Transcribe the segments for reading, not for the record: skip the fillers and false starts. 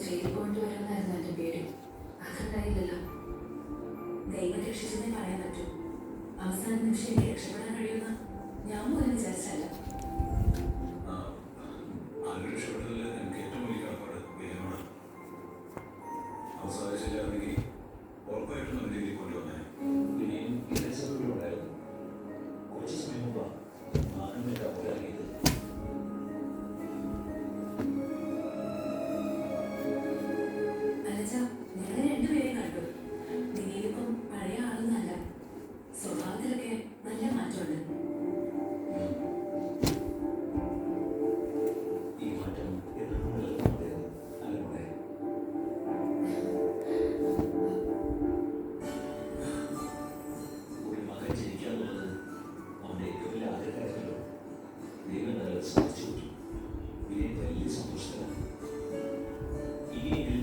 ജയിലിൽ കൊണ്ടുവരുമെന്നായിരുന്നു എൻ്റെ പേടി. അതുണ്ടായില്ലല്ലോ. ദൈവം രക്ഷിച്ചെന്നേ പറയാൻ പറ്റൂ. അവസാന നിമിഷം എനിക്ക് രക്ഷപ്പെടാൻ കഴിയുമെന്ന് ഞാൻ പോലും വിചാരിച്ചല്ല.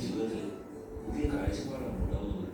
ജീവിതത്തിൽ പുതിയ കാഴ്ചപ്പാടാണ് ഉണ്ടാവുന്നത്.